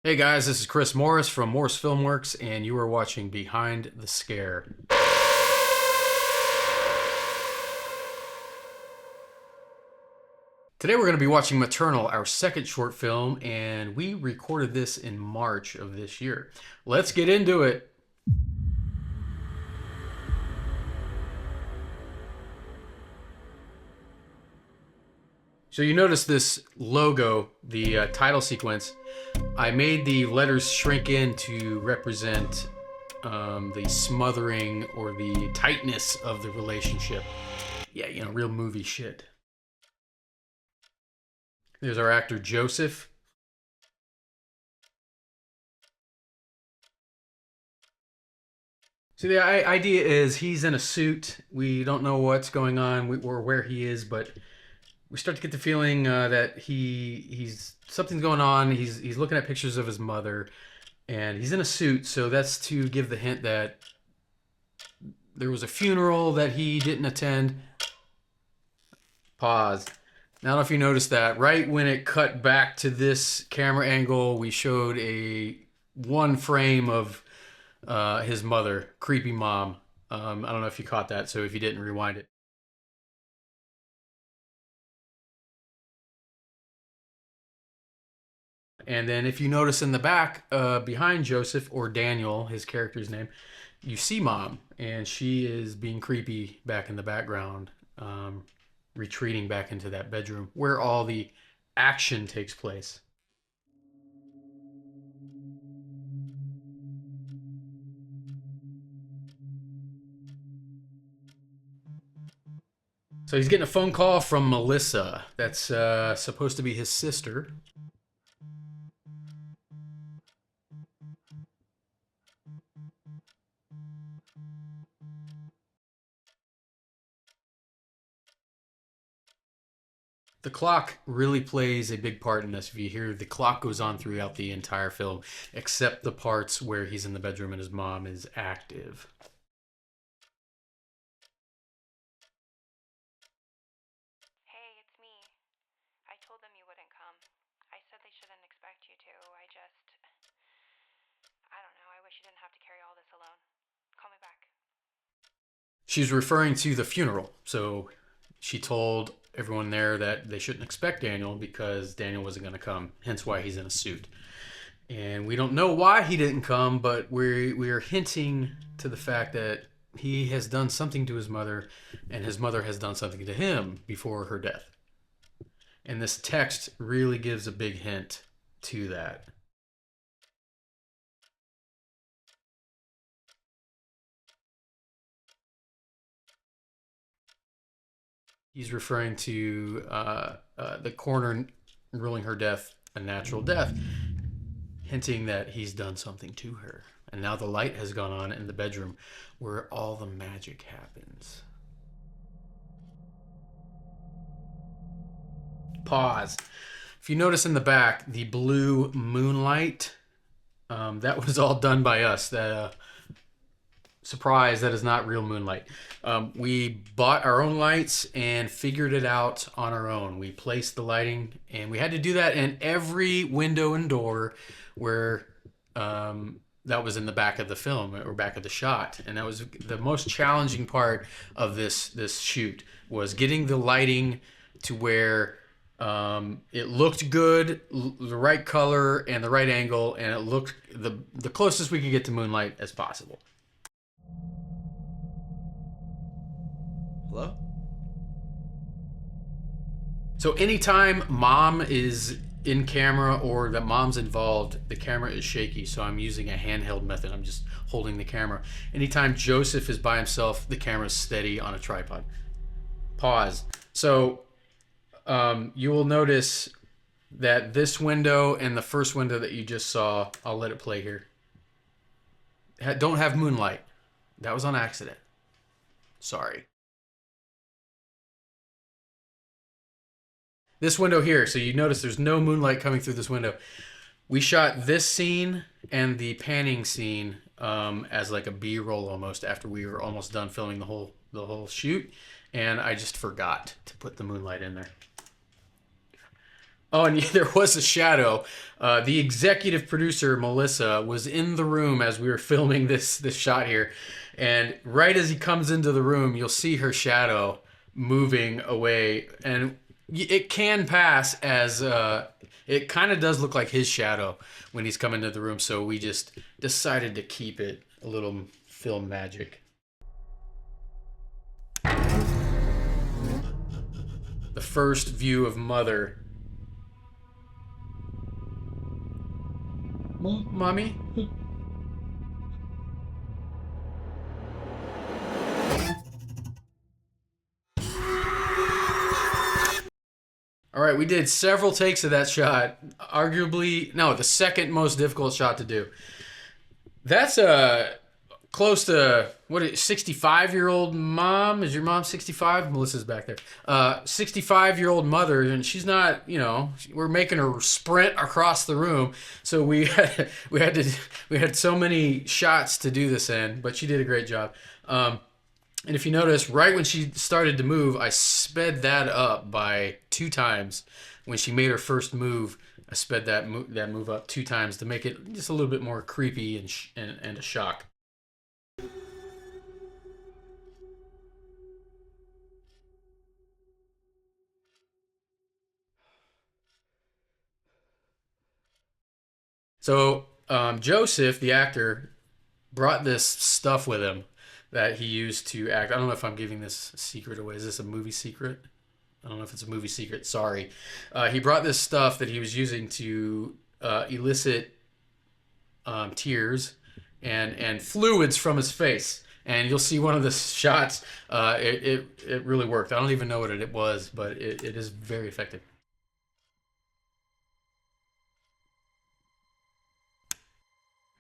Hey guys, this is Chris Morris from Morris Filmworks, and you are watching Behind the Scare. Today we're going to be watching Maternal, our second short film, and we recorded this in March of this year. Let's get into it. So you notice this logo, the title sequence. I made the letters shrink in to represent the smothering or the tightness of the relationship. Yeah, real movie shit. There's our actor Joseph. So the idea is he's in a suit. We don't know what's going on or where he is, but we start to get the feeling that he's something's going on. He's looking at pictures of his mother, and he's in a suit. So that's to give the hint that there was a funeral that he didn't attend. Pause. Now, I don't know if you noticed that right when it cut back to this camera angle, we showed a one frame of his mother, creepy mom. I don't know if you caught that, so if you didn't, rewind it. And then if you notice in the back, behind Joseph, or Daniel, his character's name, you see mom, and she is being creepy back in the background, retreating back into that bedroom where all the action takes place. So he's getting a phone call from Melissa. That's supposed to be his sister. The clock really plays a big part in this. If you hear, the clock goes on throughout the entire film, except the parts where he's in the bedroom and his mom is active. Hey, it's me. I told them you wouldn't come. I said they shouldn't expect you to. I don't know. I wish you didn't have to carry all this alone. Call me back. She's referring to the funeral. So she told everyone there that they shouldn't expect Daniel because Daniel wasn't going to come, hence why he's in a suit. And we don't know why he didn't come, but we're hinting to the fact that he has done something to his mother, and his mother has done something to him before her death. And this text really gives a big hint to that. He's referring to the coroner ruling her death a natural death, hinting that he's done something to her. And now the light has gone on in the bedroom where all the magic happens. Pause. If you notice in the back, the blue moonlight, that was all done by us. Surprise, that is not real moonlight. We bought our own lights and figured it out on our own. We placed the lighting, and we had to do that in every window and door where that was in the back of the film or back of the shot. And that was the most challenging part of this shoot, was getting the lighting to where it looked good, the right color and the right angle, and it looked the closest we could get to moonlight as possible. Hello? So anytime mom is in camera or that mom's involved, the camera is shaky. So I'm using a handheld method. I'm just holding the camera. Anytime Joseph is by himself, the camera's steady on a tripod. Pause. So you will notice that this window and the first window that you just saw, I'll let it play here, don't have moonlight. That was on accident. Sorry. This window here, so you notice there's no moonlight coming through this window. We shot this scene and the panning scene as like a B-roll almost after we were almost done filming the whole shoot, and I just forgot to put the moonlight in there. Oh, and yeah, there was a shadow. The executive producer Melissa was in the room as we were filming this shot here, and right as he comes into the room, you'll see her shadow moving away, and it can pass as it kind of does look like his shadow when he's coming into the room. So we just decided to keep it a little film magic. The first view of Mother. Mommy? All right, we did several takes of that shot. Arguably, no, the second most difficult shot to do. That's close to what is 65-year-old mom. Is your mom 65? Melissa's back there. 65-year-old mother, and she's not. We're making her sprint across the room. So we had so many shots to do this in, but she did a great job. And if you notice, right when she started to move, I sped that up by 2 times. When she made her first move, I sped that move up 2 times to make it just a little bit more creepy and a shock. So Joseph, the actor, brought this stuff with him that he used to act. I don't know if I'm giving this secret away. Is this a movie secret? I don't know if it's a movie secret. Sorry. He brought this stuff that he was using to elicit tears and fluids from his face. And you'll see one of the shots. It really worked. I don't even know what it was, but it is very effective.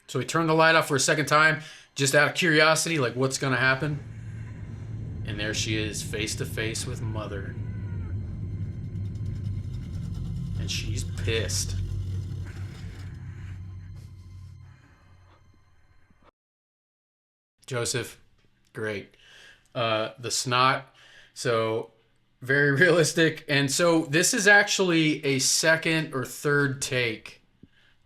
So he turned the light off for a second time, just out of curiosity, like what's going to happen. And there she is, face to face with Mother. And she's pissed. Joseph, great. The snot, so very realistic. And so this is actually a second or third take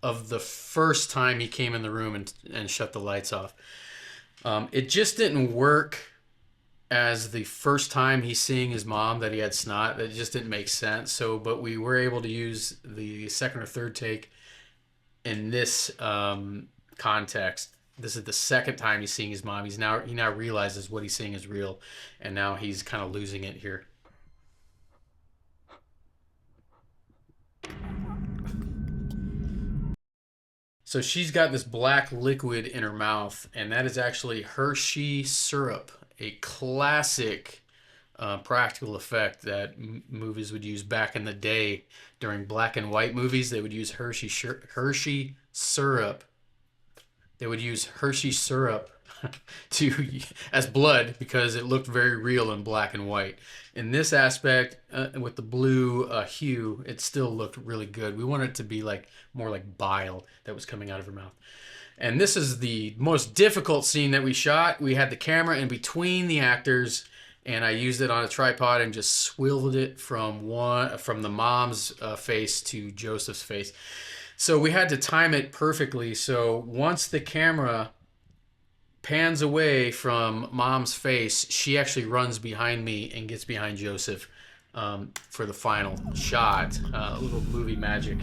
of the first time he came in the room and shut the lights off. It just didn't work as the first time he's seeing his mom that he had snot. That just didn't make sense. So, but we were able to use the second or third take in this context. This is the second time he's seeing his mom. He now realizes what he's seeing is real, and now he's kind of losing it here. So she's got this black liquid in her mouth, and that is actually Hershey syrup, a classic practical effect that movies would use back in the day during black and white movies. They would use Hershey syrup. They would use Hershey syrup as blood because it looked very real in black and white. In this aspect, with the blue hue, it still looked really good. We wanted it to be like more like bile that was coming out of her mouth. And this is the most difficult scene that we shot. We had the camera in between the actors, and I used it on a tripod and just swiveled it from the mom's face to Joseph's face. So we had to time it perfectly. So once the camera pans away from mom's face, she actually runs behind me and gets behind Joseph for the final shot. A little movie magic.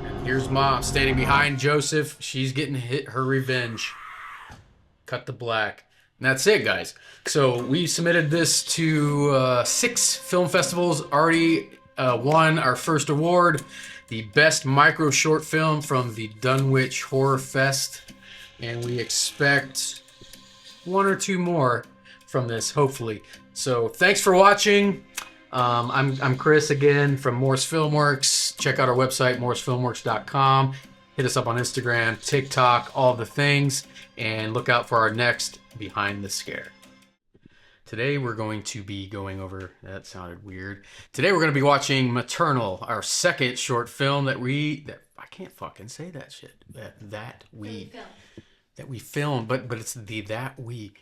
And here's mom standing behind Joseph. She's getting her revenge. Cut to black. And that's it, guys. So we submitted this to 6 film festivals. Already won our first award, the best micro short film from the Dunwich Horror Fest, and we expect 1 or 2 more from this, hopefully. So thanks for watching. I'm Chris again from Morse Filmworks. Check out our website, morsefilmworks.com. Hit us up on Instagram, TikTok, all the things, and look out for our next Behind the Scare. Today we're going to be going over, that sounded weird. Today we're going to be watching Maternal, our second short film that I can't fucking say that shit. That we filmed, but it's that we